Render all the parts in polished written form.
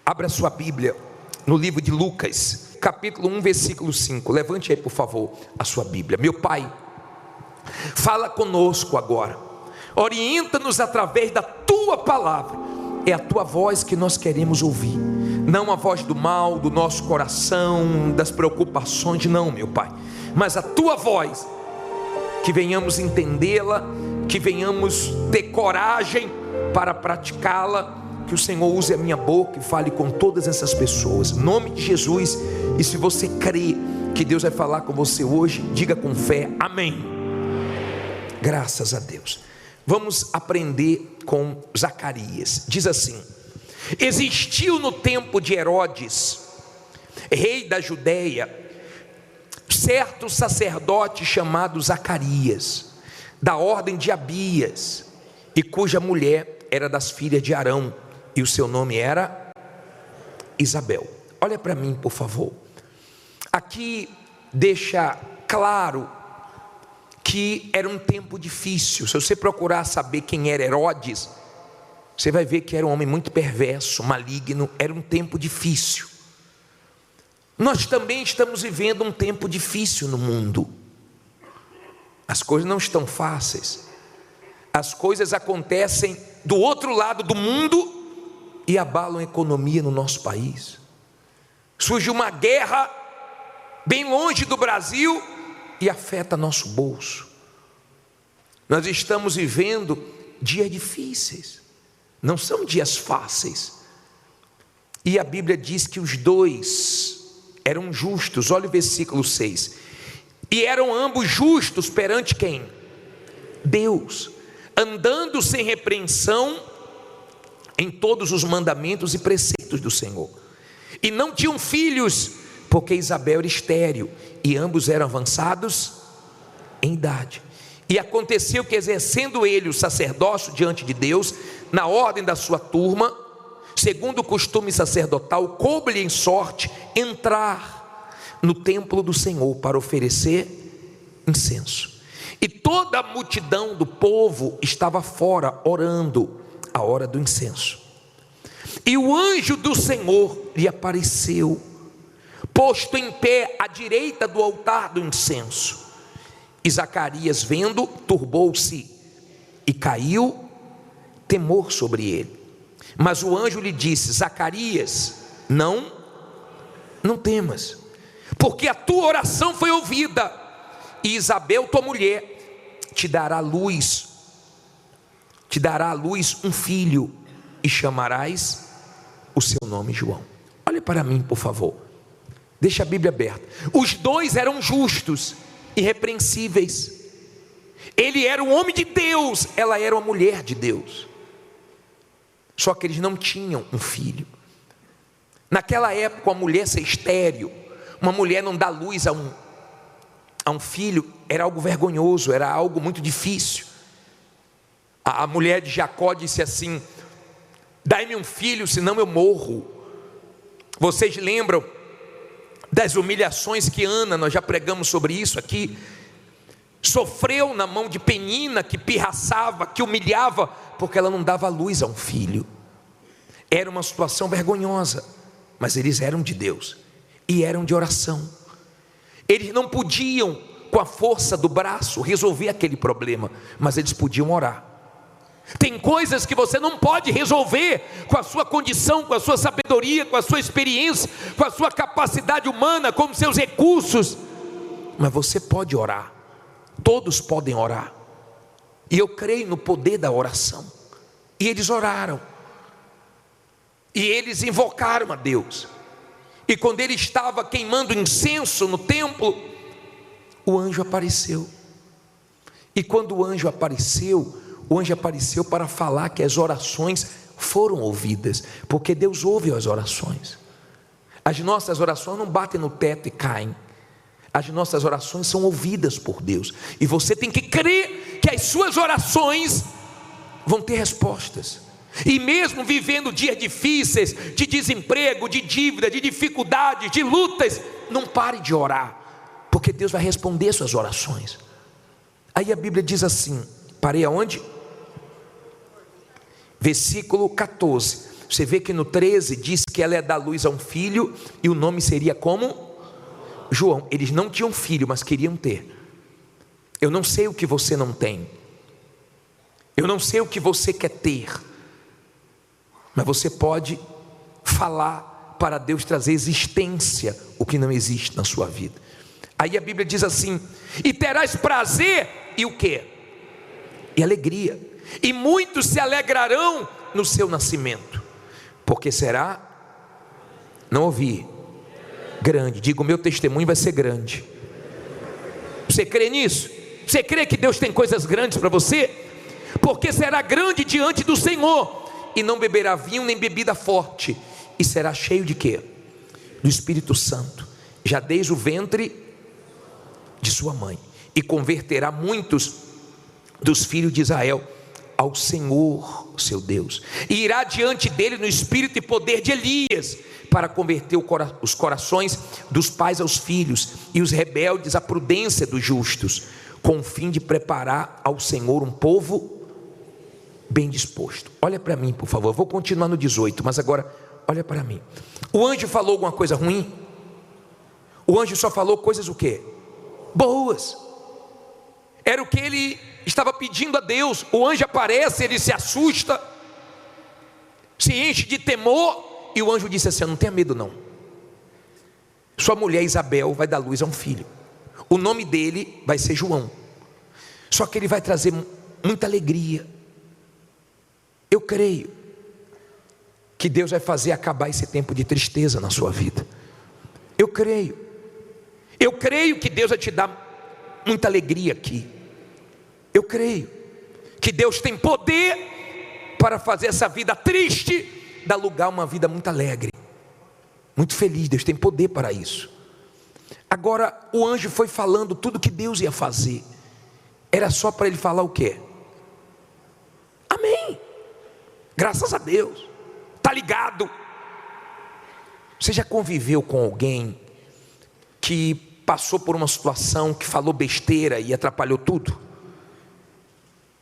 Abra sua Bíblia no livro de Lucas, capítulo 1, versículo 5. Levante aí, por favor, a sua Bíblia. Meu Pai, fala conosco agora, orienta-nos através da Tua palavra. É a Tua voz que nós queremos ouvir, não a voz do mal, do nosso coração, das preocupações, não, meu Pai, mas a Tua voz, que venhamos entendê-la, que venhamos ter coragem para praticá-la. Que o Senhor use a minha boca e fale com todas essas pessoas, em nome de Jesus. E se você crê que Deus vai falar com você hoje, diga com fé, amém. Graças a Deus. Vamos aprender com Zacarias. Diz assim: existiu no tempo de Herodes, rei da Judeia, certo sacerdote chamado Zacarias, da ordem de Abias, e cuja mulher era das filhas de Arão, e o seu nome era Isabel. Olha para mim, por favor. Aqui deixa claro que era um tempo difícil. Se você procurar saber quem era Herodes, você vai ver que era um homem muito perverso, maligno. Era um tempo difícil. Nós também estamos vivendo um tempo difícil no mundo. As coisas não estão fáceis. As coisas acontecem do outro lado do mundo e abalam a economia no nosso país. Surge uma guerra bem longe do Brasil e afeta nosso bolso. Nós estamos vivendo dias difíceis, não são dias fáceis. E a Bíblia diz que os dois eram justos. Olha o versículo 6. E eram ambos justos perante quem? Deus, andando sem repreensão em todos os mandamentos e preceitos do Senhor. E não tinham filhos, porque Isabel era estéril, e ambos eram avançados em idade. E aconteceu que, exercendo ele o sacerdócio diante de Deus, na ordem da sua turma, segundo o costume sacerdotal, coube-lhe em sorte entrar no templo do Senhor para oferecer incenso. E toda a multidão do povo estava fora orando a hora do incenso. E o anjo do Senhor lhe apareceu, posto em pé à direita do altar do incenso. E Zacarias, vendo, turbou-se e caiu temor sobre ele. Mas o anjo lhe disse: Zacarias, não temas, porque a tua oração foi ouvida, e Isabel, tua mulher, te dará à luz um filho, e chamarás o seu nome João. Olha para mim, por favor, deixa a Bíblia aberta. Os dois eram justos, irrepreensíveis. Ele era um homem de Deus, ela era uma mulher de Deus. Só que eles não tinham um filho. Naquela época, a mulher ser estéril, uma mulher não dar luz a um filho, era algo vergonhoso, era algo muito difícil. A mulher de Jacó disse assim: dai-me um filho, senão eu morro. Vocês lembram das humilhações que Ana, nós já pregamos sobre isso aqui, sofreu na mão de Penina, que pirraçava, que humilhava, porque ela não dava luz a um filho. Era uma situação vergonhosa, mas eles eram de Deus e eram de oração. Eles não podiam, com a força do braço, resolver aquele problema, mas eles podiam orar. Tem coisas que você não pode resolver com a sua condição, com a sua sabedoria, com a sua experiência, com a sua capacidade humana, com os seus recursos, mas você pode orar. Todos podem orar, e eu creio no poder da oração. E eles oraram, e eles invocaram a Deus. E quando ele estava queimando incenso no templo, o anjo apareceu. E quando o anjo apareceu para falar que as orações foram ouvidas, porque Deus ouve as orações. As nossas orações não batem no teto e caem. As nossas orações são ouvidas por Deus, e você tem que crer que as suas orações vão ter respostas. E mesmo vivendo dias difíceis, de desemprego, de dívida, de dificuldades, de lutas, não pare de orar, porque Deus vai responder suas orações. Aí a Bíblia diz assim, parei aonde? Versículo 14: Você vê que no 13 diz que ela é dar luz a um filho, e o nome seria como? João. Eles não tinham filho, mas queriam ter. Eu não sei o que você não tem, eu não sei o que você quer ter, mas você pode falar para Deus trazer existência o que não existe na sua vida. Aí a Bíblia diz assim: e terás prazer, e o quê? E alegria, e muitos se alegrarão no seu nascimento, porque será, não ouvi, grande. Diga, o meu testemunho vai ser grande. Você crê nisso? Você crê que Deus tem coisas grandes para você? Porque será grande diante do Senhor, e não beberá vinho nem bebida forte, e será cheio de quê? Do Espírito Santo, já desde o ventre de sua mãe, e converterá muitos dos filhos de Israel ao Senhor seu Deus, e irá diante dele no espírito e poder de Elias, para converter os corações dos pais aos filhos, e os rebeldes à prudência dos justos, com o fim de preparar ao Senhor um povo bem disposto. Olha para mim, por favor. Eu vou continuar no 18, mas agora olha para mim. O anjo falou alguma coisa ruim? O anjo só falou coisas o quê? Boas. Era o que ele estava pedindo a Deus. O anjo aparece, ele se assusta, se enche de temor, e o anjo disse assim: não tenha medo não, sua mulher Isabel vai dar luz a um filho, o nome dele vai ser João, só que ele vai trazer muita alegria. Eu creio que Deus vai fazer acabar esse tempo de tristeza na sua vida. Eu creio que Deus vai te dar muita alegria aqui. Eu creio que Deus tem poder para fazer essa vida triste dar lugar a uma vida muito alegre, muito feliz. Deus tem poder para isso. Agora o anjo foi falando tudo que Deus ia fazer. Era só para ele falar o quê? Amém. Graças a Deus. Está ligado? Você já conviveu com alguém que passou por uma situação que falou besteira e atrapalhou tudo?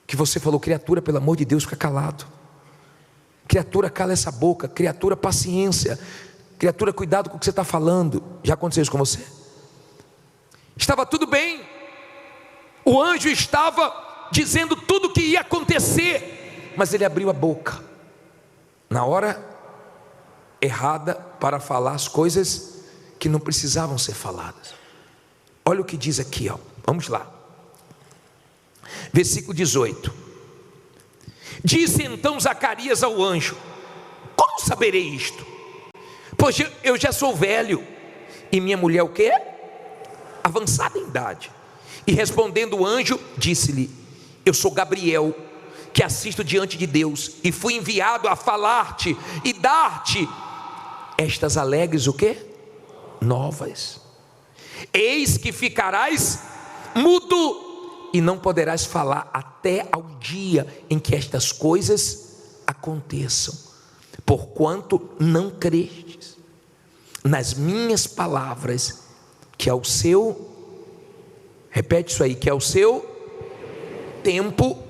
Que você falou: criatura, pelo amor de Deus, fica calado. Criatura, cala essa boca. Criatura, paciência. Criatura, cuidado com o que você está falando. Já aconteceu isso com você? Estava tudo bem, o anjo estava dizendo tudo o que ia acontecer, mas ele abriu a boca na hora errada para falar as coisas que não precisavam ser faladas. Olha o que diz aqui, ó. Vamos lá, versículo 18. Disse então Zacarias ao anjo: como saberei isto? Pois eu já sou velho, e minha mulher o quê? Avançada em idade. E respondendo o anjo, disse-lhe: eu sou Gabriel, que assisto diante de Deus, e fui enviado a falar-te e dar-te estas alegres o quê? Novas. Eis que ficarás mudo e não poderás falar até ao dia em que estas coisas aconteçam, porquanto não crestes nas minhas palavras, que ao seu, repete isso aí, que ao seu tempo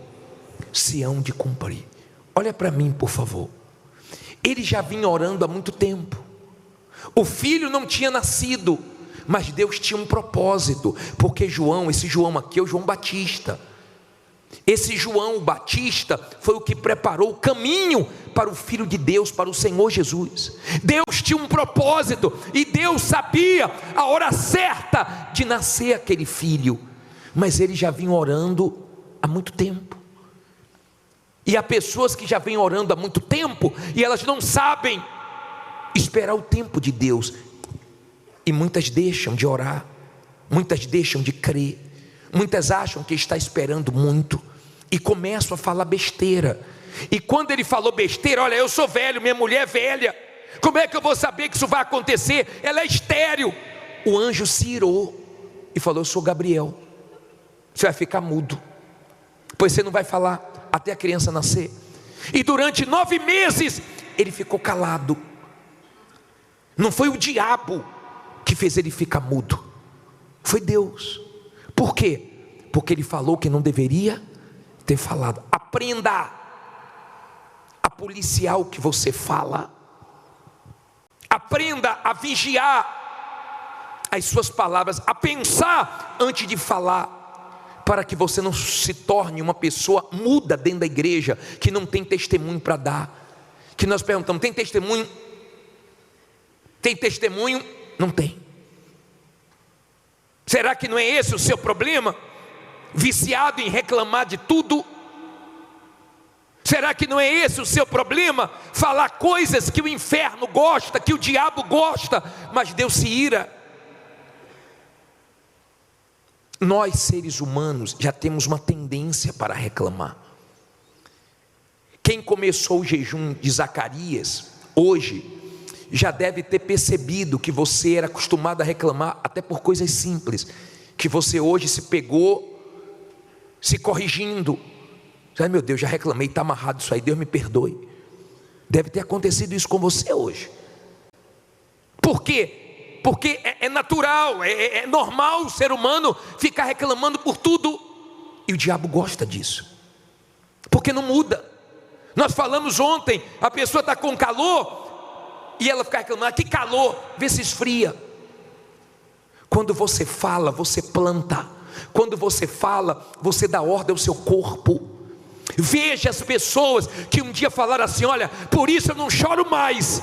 se hão de cumprir. Olha para mim, por favor. Ele já vinha orando há muito tempo. O filho não tinha nascido, mas Deus tinha um propósito, porque João, esse João aqui é o João Batista. Esse João Batista foi o que preparou o caminho para o Filho de Deus, para o Senhor Jesus. Deus tinha um propósito, e Deus sabia a hora certa de nascer aquele filho, mas ele já vinha orando há muito tempo. E há pessoas que já vêm orando há muito tempo, e elas não sabem esperar o tempo de Deus, e muitas deixam de orar, muitas deixam de crer, muitas acham que está esperando muito, e começam a falar besteira. E quando ele falou besteira: olha, eu sou velho, minha mulher é velha, como é que eu vou saber que isso vai acontecer? Ela é estéril. O anjo se irou e falou: eu sou Gabriel, você vai ficar mudo, pois você não vai falar até a criança nascer. E durante 9 meses ele ficou calado. Não foi o diabo que fez ele ficar mudo, foi Deus. Por quê? Porque ele falou que não deveria ter falado. Aprenda policiar o que você fala. Aprenda a vigiar as suas palavras, a pensar antes de falar, para que você não se torne uma pessoa muda dentro da igreja, que não tem testemunho para dar. Que nós perguntamos: tem testemunho? Tem testemunho? Não tem. Será que não é esse o seu problema? Viciado em reclamar de tudo? Será que não é esse o seu problema? Falar coisas que o inferno gosta, que o diabo gosta, mas Deus se ira. Nós, seres humanos, já temos uma tendência para reclamar. Quem começou o jejum de Zacarias, hoje, já deve ter percebido que você era acostumado a reclamar até por coisas simples, que você hoje se pegou se corrigindo. Ai, meu Deus, já reclamei, está amarrado isso aí, Deus me perdoe. Deve ter acontecido isso com você hoje. Por quê? Porque é natural, é normal o ser humano ficar reclamando por tudo. E o diabo gosta disso, porque não muda. Nós falamos ontem, a pessoa está com calor e ela fica reclamando: que calor, vê se esfria. Quando você fala, você planta. Quando você fala, você dá ordem ao seu corpo. Veja as pessoas que um dia falaram assim: olha, por isso eu não choro mais.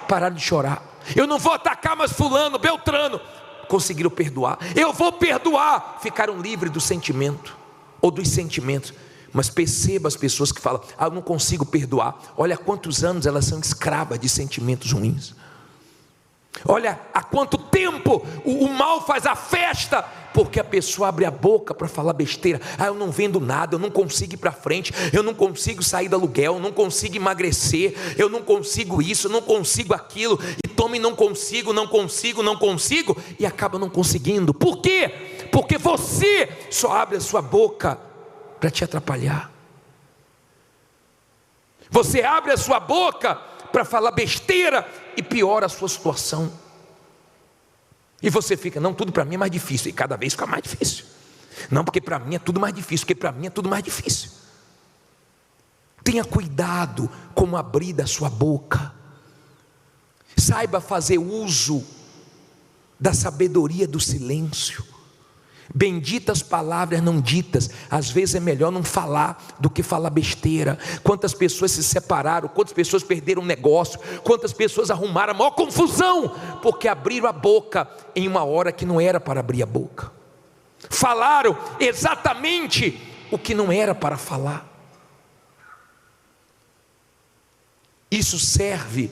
Pararam de chorar. Eu não vou atacar mais fulano, beltrano. Conseguiram perdoar. Eu vou perdoar. Ficaram livres do sentimento, ou dos sentimentos. Mas perceba as pessoas que falam: eu não consigo perdoar. Olha há quantos anos elas são escravas de sentimentos ruins. Olha há quanto tempo o mal faz a festa, porque a pessoa abre a boca para falar besteira. Eu não vendo nada, eu não consigo ir para frente, eu não consigo sair do aluguel, eu não consigo emagrecer, eu não consigo isso, eu não consigo aquilo, e tome, não consigo, e acaba não conseguindo. Por quê? Porque você só abre a sua boca para te atrapalhar. Você abre a sua boca para falar besteira e piora a sua situação. E você fica: não, tudo para mim é mais difícil. E cada vez fica mais difícil. Não, porque para mim é tudo mais difícil, porque para mim é tudo mais difícil. Tenha cuidado como abrir da sua boca. Saiba fazer uso da sabedoria do silêncio. Benditas palavras não ditas. Às vezes é melhor não falar do que falar besteira. Quantas pessoas se separaram, quantas pessoas perderam o negócio, quantas pessoas arrumaram a maior confusão, porque abriram a boca em uma hora que não era para abrir a boca. Falaram exatamente o que não era para falar. Isso serve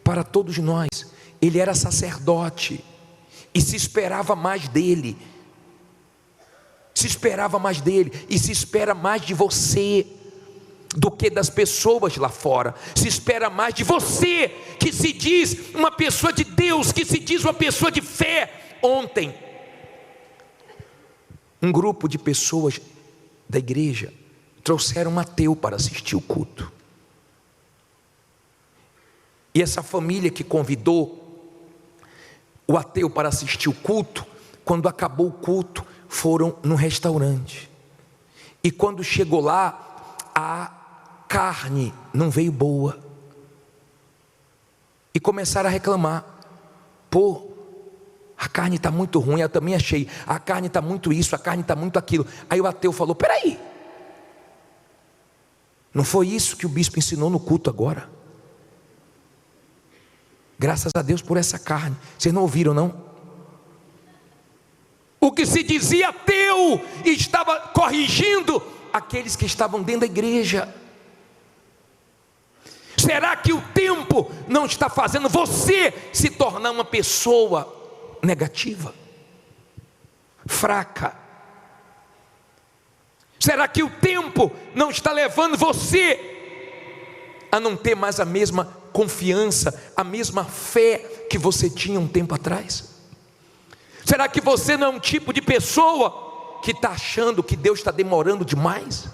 para todos nós. Ele era sacerdote e se esperava mais dele. Se esperava mais dele, e se espera mais de você do que das pessoas lá fora. Se espera mais de você, que se diz uma pessoa de Deus, que se diz uma pessoa de fé. Ontem, um grupo de pessoas da igreja trouxeram um ateu para assistir o culto. E essa família que convidou o ateu para assistir o culto, quando acabou o culto, foram num restaurante. E quando chegou lá, a carne não veio boa. E começaram a reclamar: pô, a carne está muito ruim. Eu também achei, a carne está muito isso, a carne está muito aquilo. Aí o ateu falou: peraí, não foi isso que o bispo ensinou no culto agora? Graças a Deus por essa carne. Vocês não ouviram, não? O que se dizia ateu estava corrigindo aqueles que estavam dentro da igreja. Será que o tempo não está fazendo você se tornar uma pessoa negativa, fraca? Será que o tempo não está levando você a não ter mais a mesma confiança, a mesma fé que você tinha um tempo atrás? Será que você não é um tipo de pessoa que está achando que Deus está demorando demais?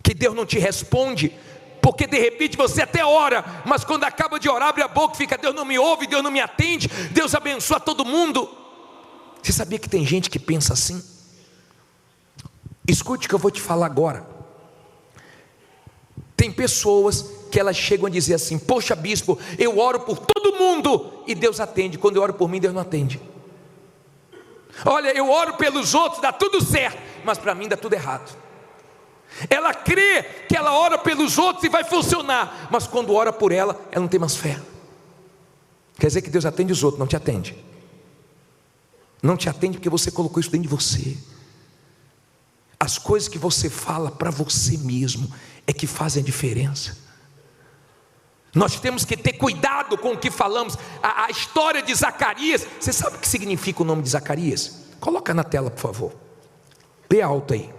Que Deus não te responde? Porque de repente você até ora, mas quando acaba de orar, abre a boca e fica: Deus não me ouve, Deus não me atende, Deus abençoa todo mundo. Você sabia que tem gente que pensa assim? Escute o que eu vou te falar agora. Tem pessoas que elas chegam a dizer assim: poxa bispo, eu oro por todo mundo e Deus atende. Quando eu oro por mim, Deus não atende. Olha, eu oro pelos outros, dá tudo certo, mas para mim dá tudo errado. Ela crê que ela ora pelos outros e vai funcionar, mas quando ora por ela, ela não tem mais fé. Quer dizer que Deus atende os outros, não te atende. Não te atende porque você colocou isso dentro de você. As coisas que você fala para você mesmo é que fazem a diferença. Nós temos que ter cuidado com o que falamos. A história de Zacarias, você sabe o que significa o nome de Zacarias? Coloca na tela, por favor. Lê alto aí.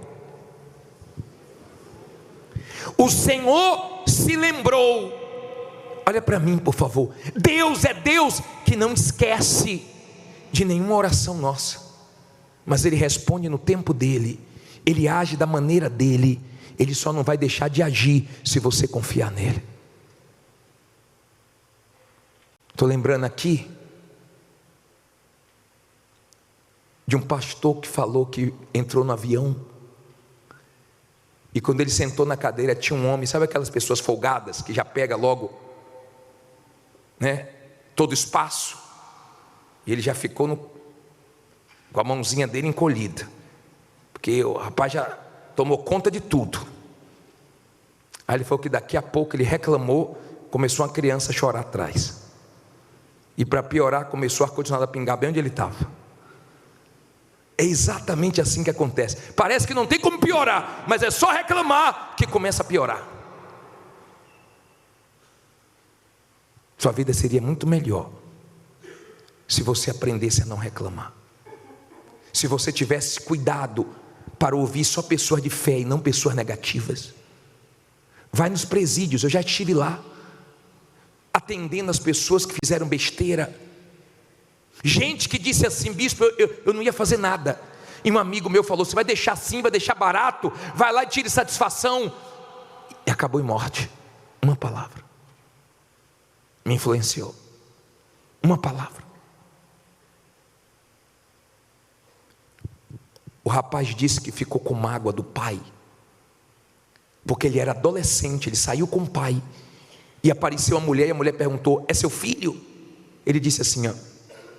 O Senhor se lembrou. Olha para mim, por favor. Deus é Deus que não esquece de nenhuma oração nossa, mas Ele responde no tempo dEle. Ele age da maneira dEle. Ele só não vai deixar de agir se você confiar nele. Estou lembrando aqui de um pastor que falou que entrou no avião e quando ele sentou na cadeira tinha um homem, sabe aquelas pessoas folgadas que já pega logo, né, todo espaço, e ele já ficou com a mãozinha dele encolhida, porque o rapaz já tomou conta de tudo. Aí ele falou que daqui a pouco ele reclamou, começou uma criança a chorar atrás, e para piorar começou a ar-condicionado a pingar bem onde ele estava. É exatamente assim que acontece. Parece que não tem como piorar, mas é só reclamar que começa a piorar. Sua vida seria muito melhor se você aprendesse a não reclamar, se você tivesse cuidado para ouvir só pessoas de fé e não pessoas negativas. Vai nos presídios, eu já estive lá atendendo as pessoas que fizeram besteira. Gente que disse assim: bispo, eu não ia fazer nada, e um amigo meu falou: você vai deixar assim, vai deixar barato, vai lá e tire satisfação, e acabou em morte. Uma palavra me influenciou, uma palavra. O rapaz disse que ficou com mágoa do pai, porque ele era adolescente, ele saiu com o pai, e apareceu a mulher, e a mulher perguntou: é seu filho? Ele disse assim: ó,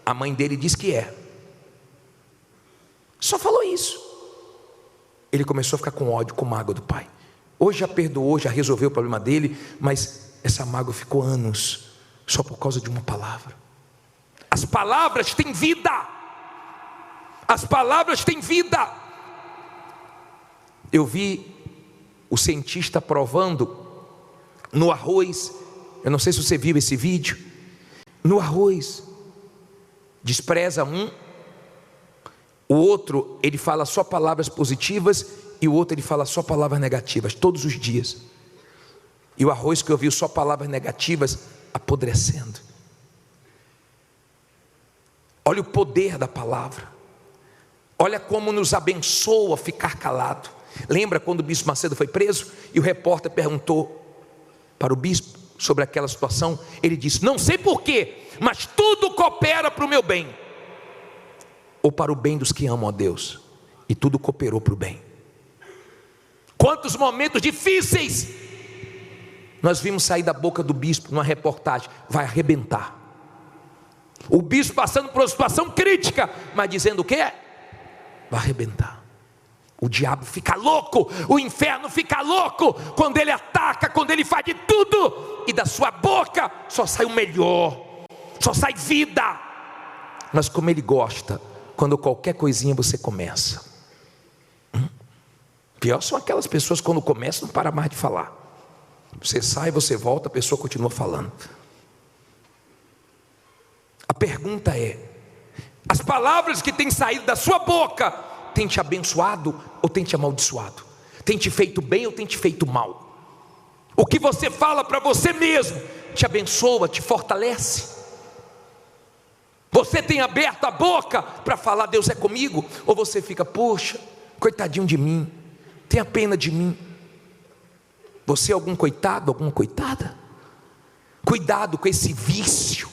a mãe dele diz que é. Só falou isso. Ele começou a ficar com ódio, com mágoa do pai. Hoje já perdoou, já resolveu o problema dele, mas essa mágoa ficou anos, só por causa de uma palavra. As palavras têm vida. As palavras têm vida. Eu vi o cientista provando no arroz. Eu não sei se você viu esse vídeo. No arroz, despreza um, o outro ele fala só palavras positivas, e o outro ele fala só palavras negativas, todos os dias. E o arroz que ouviu só palavras negativas, apodrecendo. Olha o poder da palavra. Olha como nos abençoa ficar calado. Lembra quando o bispo Macedo foi preso e o repórter perguntou para o bispo sobre aquela situação? Ele disse: não sei porquê, mas tudo coopera para o meu bem, ou para o bem dos que amam a Deus. E tudo cooperou para o bem. Quantos momentos difíceis nós vimos sair da boca do bispo numa reportagem: vai arrebentar. O bispo passando por uma situação crítica, mas dizendo o quê? Vai arrebentar. O diabo fica louco, o inferno fica louco quando ele ataca, quando ele faz de tudo, e da sua boca só sai o melhor, só sai vida. Mas como ele gosta quando qualquer coisinha você começa. Pior são aquelas pessoas que quando começam não para mais de falar. Você sai, você volta, a pessoa continua falando. A pergunta é: as palavras que têm saído da sua boca têm te abençoado ou têm te amaldiçoado? Tem te feito bem ou tem te feito mal? O que você fala para você mesmo te abençoa, te fortalece? Você tem aberto a boca para falar: Deus é comigo? Ou você fica: poxa, coitadinho de mim, tenha pena de mim? Você é algum coitado, alguma coitada? Cuidado com esse vício,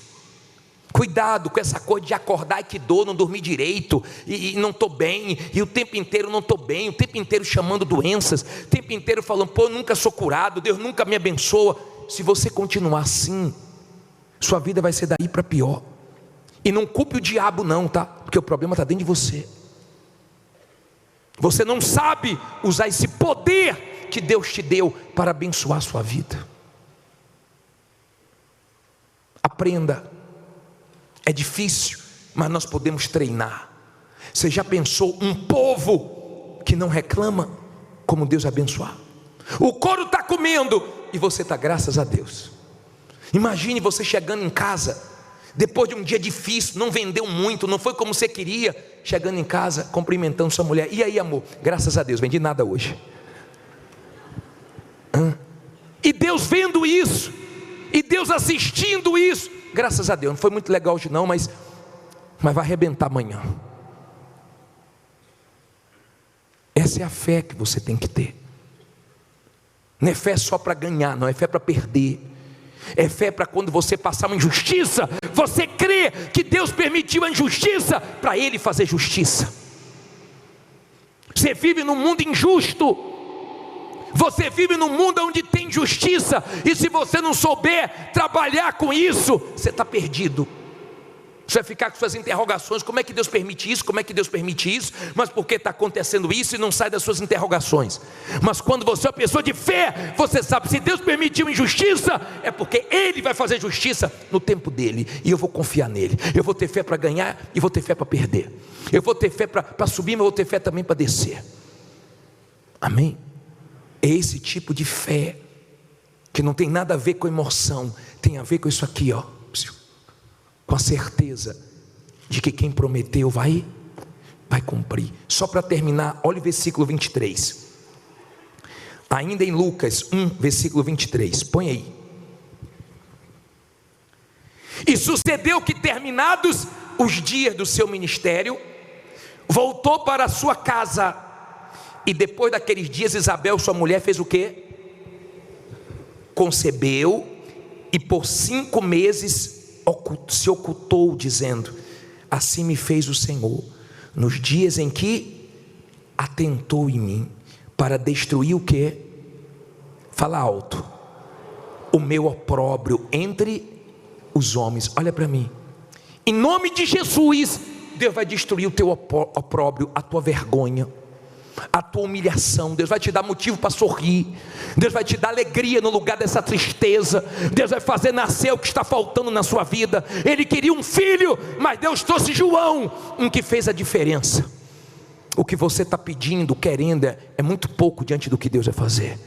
Cuidado com essa coisa de acordar e que dor, não dormir direito, e não estou bem, e o tempo inteiro não estou bem, o tempo inteiro chamando doenças, o tempo inteiro falando, pô, eu nunca sou curado, Deus nunca me abençoa. Se você continuar assim, sua vida vai ser daí para pior. E não culpe o diabo não, tá? Porque o problema está dentro de você. Você não sabe usar esse poder que Deus te deu para abençoar a sua vida. Aprenda. É difícil, mas nós podemos treinar. Você já pensou um povo que não reclama, como Deus abençoar? O couro está comendo e você está, graças a Deus. Imagine você chegando em casa, depois de um dia difícil, não vendeu muito, não foi como você queria, chegando em casa, cumprimentando sua mulher. E aí, amor? Graças a Deus, vendi nada hoje. E Deus vendo isso, e Deus assistindo isso. Graças a Deus, não foi muito legal hoje não, mas vai arrebentar amanhã. Essa é a fé que você tem que ter. Não é fé só para ganhar, não é fé para perder. É fé para quando você passar uma injustiça, você crê que Deus permitiu a injustiça para Ele fazer justiça. Você vive num mundo injusto, você vive num mundo onde tem injustiça, e se você não souber trabalhar com isso, você está perdido. Você vai ficar com suas interrogações, como é que Deus permite isso, como é que Deus permite isso, mas por que está acontecendo isso, e não sai das suas interrogações. Mas quando você é uma pessoa de fé, você sabe, se Deus permitiu injustiça, é porque Ele vai fazer justiça no tempo dEle, e eu vou confiar nele. Eu vou ter fé para ganhar, e vou ter fé para perder. Eu vou ter fé para subir, mas vou ter fé também para descer. Amém? É esse tipo de fé, que não tem nada a ver com emoção, tem a ver com isso aqui, ó, com a certeza de que quem prometeu vai cumprir. Só para terminar, olha o versículo 23, ainda em Lucas 1, versículo 23, põe aí. E sucedeu que, terminados os dias do seu ministério, voltou para a sua casa, e depois daqueles dias Isabel, sua mulher, fez o quê? Concebeu, e por 5 meses se ocultou, dizendo: assim me fez o Senhor, nos dias em que atentou em mim, para destruir o quê? Fala alto. O meu opróbrio entre os homens. Olha para mim, em nome de Jesus, Deus vai destruir o teu opróbrio, a tua vergonha, a tua humilhação. Deus vai te dar motivo para sorrir. Deus vai te dar alegria no lugar dessa tristeza. Deus vai fazer nascer o que está faltando na sua vida. Ele queria um filho, mas Deus trouxe João, um que fez a diferença. O que você está pedindo, querendo, é muito pouco diante do que Deus vai fazer,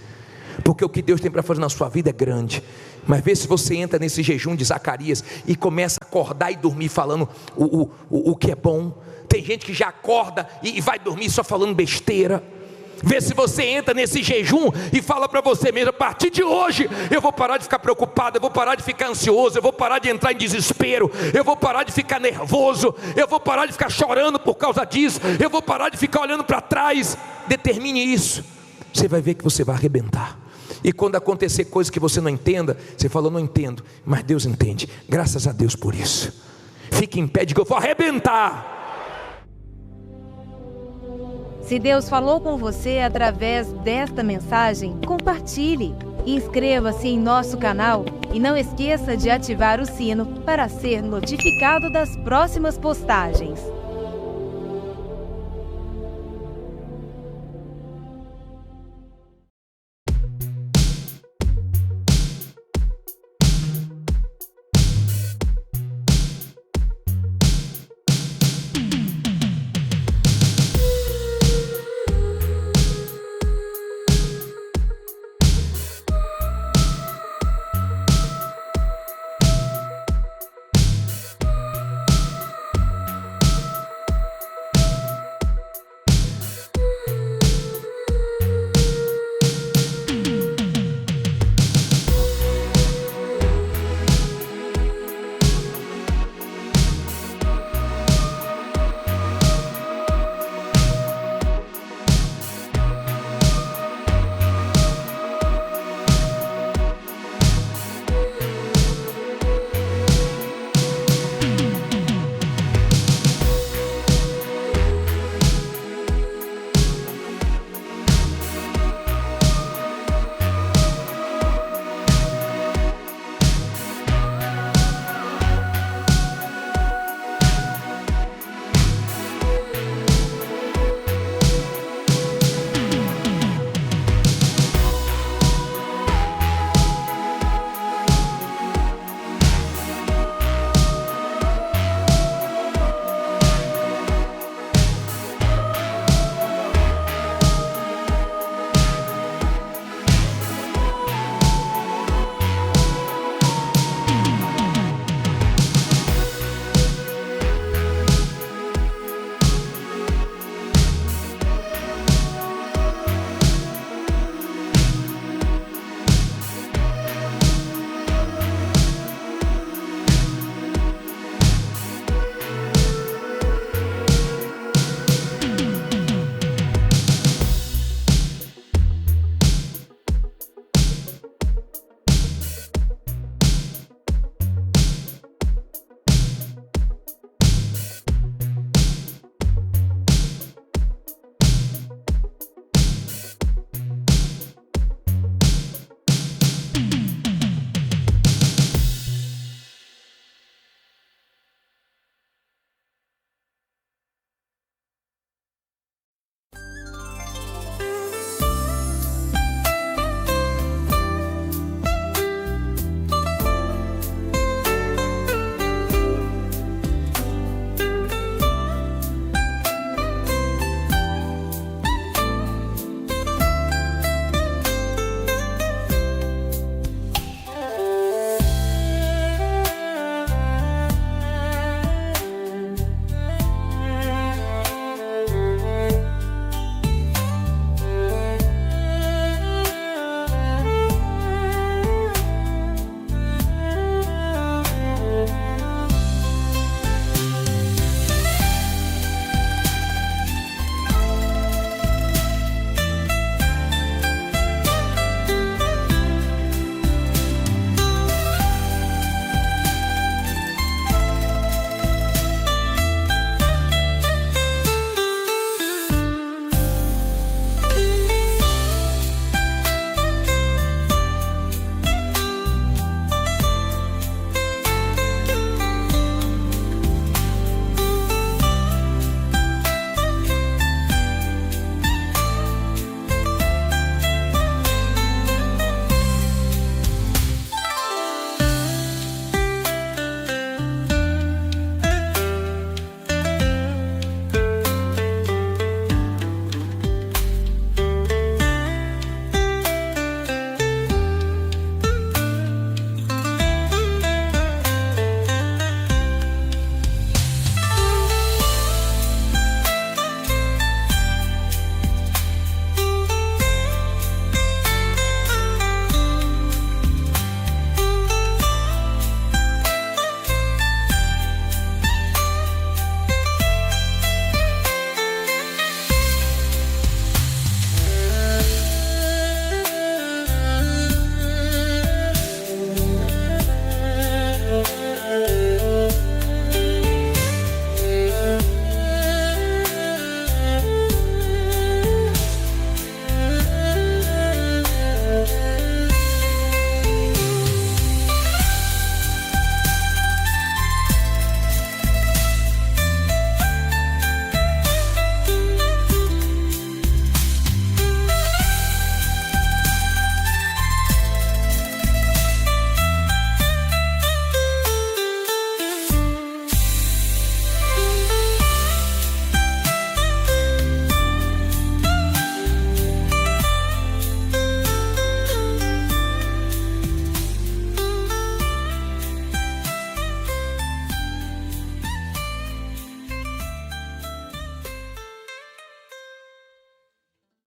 porque o que Deus tem para fazer na sua vida é grande. Mas vê se você entra nesse jejum de Zacarias e começa a acordar e dormir falando o que é bom. Tem gente que já acorda e vai dormir só falando besteira. Vê se você entra nesse jejum e fala para você mesmo: a partir de hoje eu vou parar de ficar preocupado, eu vou parar de ficar ansioso, eu vou parar de entrar em desespero, eu vou parar de ficar nervoso, eu vou parar de ficar chorando por causa disso, eu vou parar de ficar olhando para trás. Determine isso, você vai ver que você vai arrebentar. E quando acontecer coisas que você não entenda, você fala: não entendo, mas Deus entende. Graças a Deus por isso. Fique em pé, diga: eu vou arrebentar. Se Deus falou com você através desta mensagem, compartilhe. Inscreva-se em nosso canal e não esqueça de ativar o sino para ser notificado das próximas postagens.